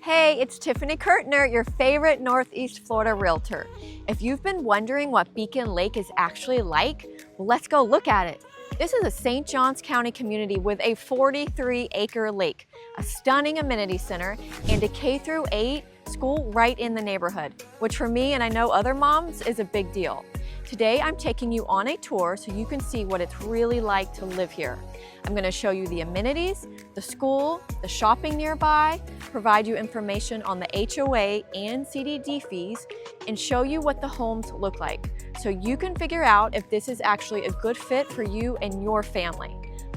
Hey, it's Tiffany Curtner, your favorite Northeast Florida realtor. If you've been wondering what Beacon Lake is actually like, well, let's go look at it. This is a St. Johns County community with a 43-acre lake, a stunning amenity center, and a K-8 school right in the neighborhood, which for me and I know other moms is a big deal. Today, I'm taking you on a tour so you can see what it's really like to live here. I'm going to show you the amenities, the school, the shopping nearby, provide you information on the HOA and CDD fees, and show you what the homes look like so you can figure out if this is actually a good fit for you and your family.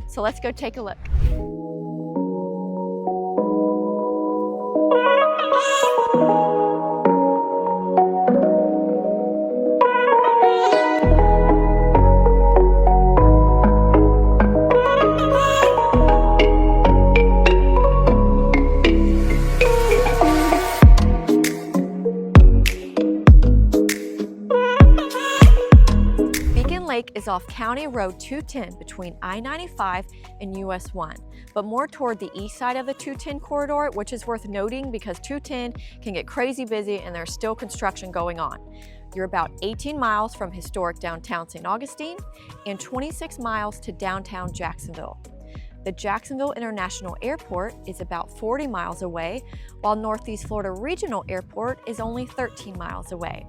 So let's go take a look. Lake is off County Road 210 between I-95 and US 1, but more toward the east side of the 210 corridor, which is worth noting because 210 can get crazy busy and there's still construction going on. You're about 18 miles from historic downtown St. Augustine and 26 miles to downtown Jacksonville. The Jacksonville International Airport is about 40 miles away, while Northeast Florida Regional Airport is only 13 miles away.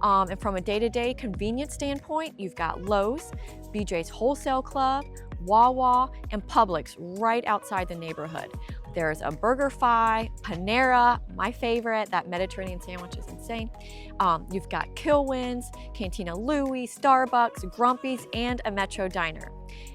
And from a day-to-day convenience standpoint, you've got Lowe's, BJ's Wholesale Club, Wawa, and Publix right outside the neighborhood. There's a BurgerFi, Panera, my favorite, that Mediterranean sandwich is insane. You've got Kilwins, Cantina Louie, Starbucks, Grumpy's, and a Metro Diner.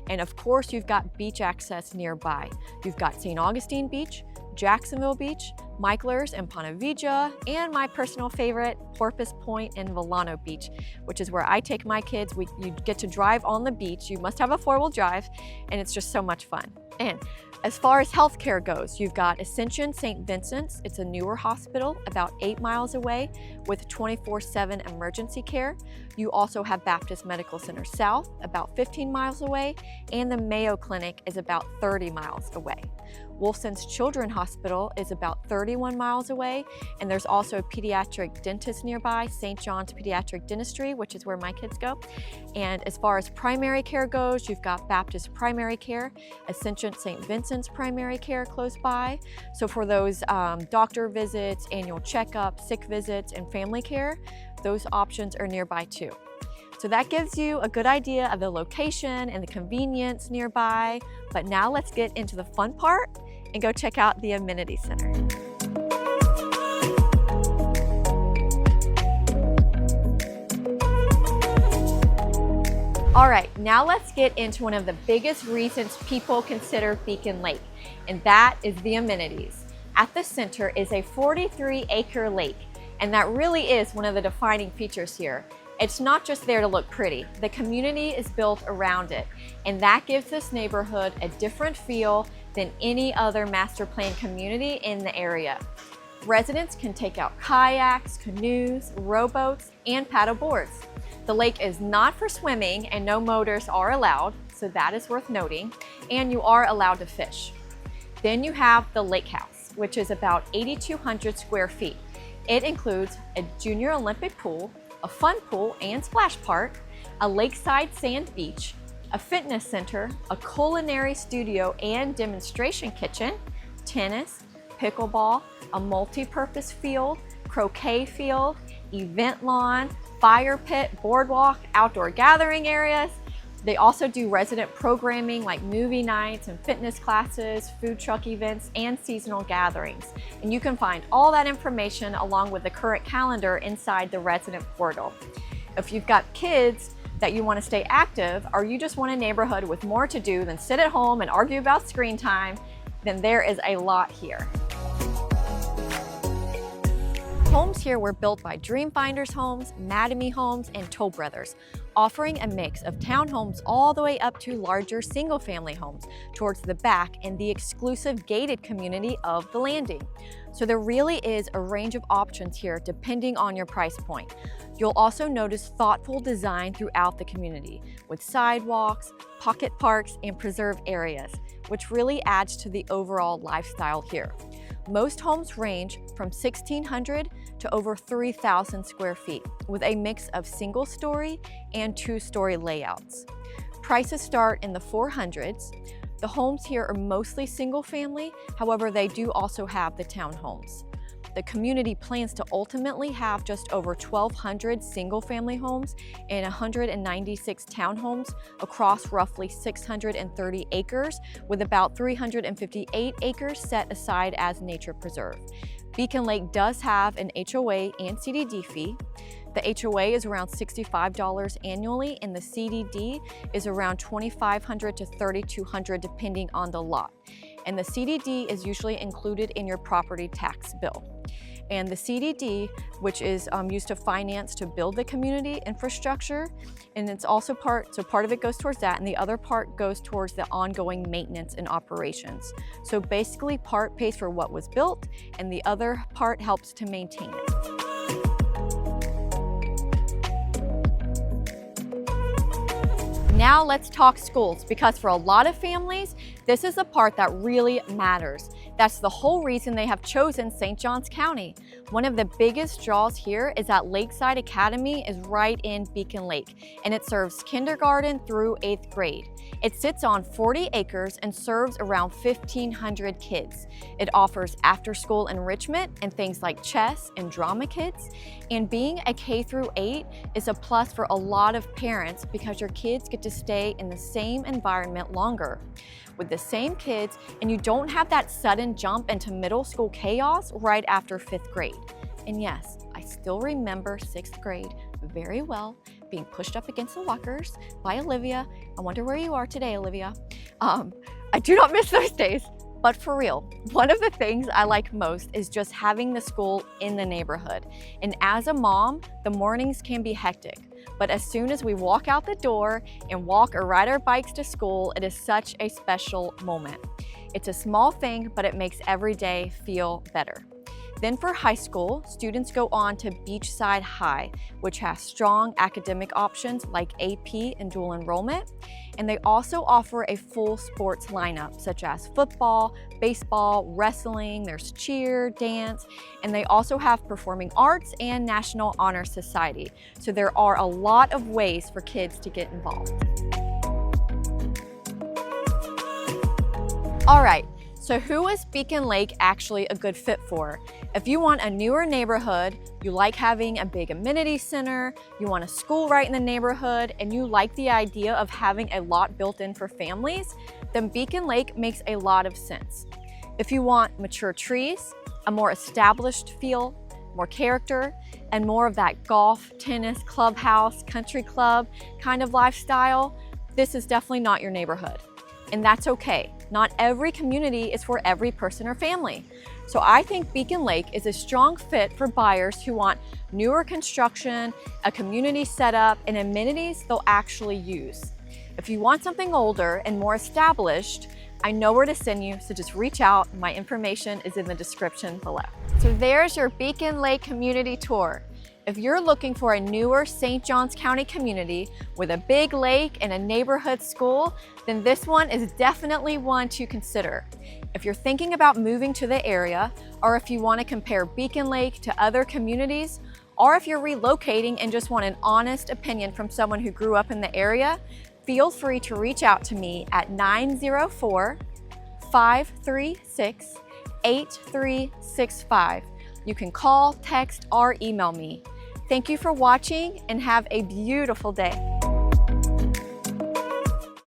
And of course, you've got beach access nearby. You've got St. Augustine Beach, Jacksonville Beach, Michler's and Ponte Vedra, and my personal favorite, Porpoise Point and Volano Beach, which is where I take my kids. You get to drive on the beach. You must have a four-wheel drive, and it's just so much fun. And as far as healthcare goes, you've got Ascension St. Vincent's. It's a newer hospital about 8 miles away with 24/7 emergency care. You also have Baptist Medical Center South, about 15 miles away, and the Mayo Clinic is about 30 miles away. Wolfson's Children's Hospital is about 31 miles away, and there's also a pediatric dentist nearby, St. John's Pediatric Dentistry, which is where my kids go. And as far as primary care goes, you've got Baptist Primary Care, Ascension St. Vincent's Primary Care close by. So for those doctor visits, annual checkups, sick visits, and family care, those options are nearby too. So that gives you a good idea of the location and the convenience nearby. But now let's get into the fun part and go check out the Amenity Center. All right, now let's get into one of the biggest reasons people consider Beacon Lake, and that is the amenities. At the center is a 43-acre lake, and that really is one of the defining features here. It's not just there to look pretty. The community is built around it, and that gives this neighborhood a different feel than any other master plan community in the area. Residents can take out kayaks, canoes, rowboats, and paddle boards. The lake is not for swimming and no motors are allowed, so that is worth noting, and you are allowed to fish. Then you have the lake house, which is about 8,200 square feet. It includes a junior Olympic pool, a fun pool and splash park, a lakeside sand beach, a fitness center, a culinary studio and demonstration kitchen, tennis, pickleball, a multi-purpose field, croquet field, event lawn, fire pit, boardwalk, outdoor gathering areas. They also do resident programming like movie nights and fitness classes, food truck events, and seasonal gatherings. And you can find all that information along with the current calendar inside the resident portal. If you've got kids that you want to stay active, or you just want a neighborhood with more to do than sit at home and argue about screen time, then there is a lot here. Homes here were built by Dreamfinders Homes, Mattamy Homes, and Toll Brothers, offering a mix of townhomes all the way up to larger single-family homes towards the back and the exclusive gated community of the Landing. So there really is a range of options here depending on your price point. You'll also notice thoughtful design throughout the community with sidewalks, pocket parks, and preserve areas, which really adds to the overall lifestyle here. Most homes range from 1,600 to over 3,000 square feet, with a mix of single-story and two-story layouts. Prices start in the 400s. The homes here are mostly single-family, however, they do also have the townhomes. The community plans to ultimately have just over 1,200 single-family homes and 196 townhomes across roughly 630 acres, with about 358 acres set aside as nature preserve. Beacon Lake does have an HOA and CDD fee. The HOA is around $65 annually, and the CDD is around $2,500 to $3,200 depending on the lot. And the CDD is usually included in your property tax bill. And the CDD, which is used to finance to build the community infrastructure, and it's also part of it goes towards that, and the other part goes towards the ongoing maintenance and operations. So basically, part pays for what was built, and the other part helps to maintain it. Now let's talk schools, because for a lot of families, this is the part that really matters. That's the whole reason they have chosen St. Johns County. One of the biggest draws here is that Lakeside Academy is right in Beacon Lake, and it serves kindergarten through 8th grade. It sits on 40 acres and serves around 1,500 kids. It offers after-school enrichment and things like chess and drama kits. And being a K through 8 is a plus for a lot of parents because your kids get to stay in the same environment longer with the same kids, and you don't have that sudden jump into middle school chaos right after 5th grade. And yes, I still remember 6th grade very well, being pushed up against the lockers by Olivia. I wonder where you are today, Olivia. I do not miss those days. But for real, one of the things I like most is just having the school in the neighborhood. And as a mom, the mornings can be hectic. But as soon as we walk out the door and walk or ride our bikes to school, it is such a special moment. It's a small thing, but it makes every day feel better. Then for high school, students go on to Beachside High, which has strong academic options like AP and dual enrollment. And they also offer a full sports lineup, such as football, baseball, wrestling, there's cheer, dance, and they also have performing arts and National Honor Society. So there are a lot of ways for kids to get involved. All right. So who is Beacon Lake actually a good fit for? If you want a newer neighborhood, you like having a big amenity center, you want a school right in the neighborhood, and you like the idea of having a lot built in for families, then Beacon Lake makes a lot of sense. If you want mature trees, a more established feel, more character, and more of that golf, tennis, clubhouse, country club kind of lifestyle, this is definitely not your neighborhood. And that's okay. Not every community is for every person or family. So I think Beacon Lake is a strong fit for buyers who want newer construction, a community setup, and amenities they'll actually use. If you want something older and more established, I know where to send you, so just reach out. My information is in the description below. So there's your Beacon Lake community tour. If you're looking for a newer St. Johns County community with a big lake and a neighborhood school, then this one is definitely one to consider. If you're thinking about moving to the area, or if you want to compare Beacon Lake to other communities, or if you're relocating and just want an honest opinion from someone who grew up in the area, feel free to reach out to me at 904-536-8365. You can call, text, or email me. Thank you for watching and have a beautiful day.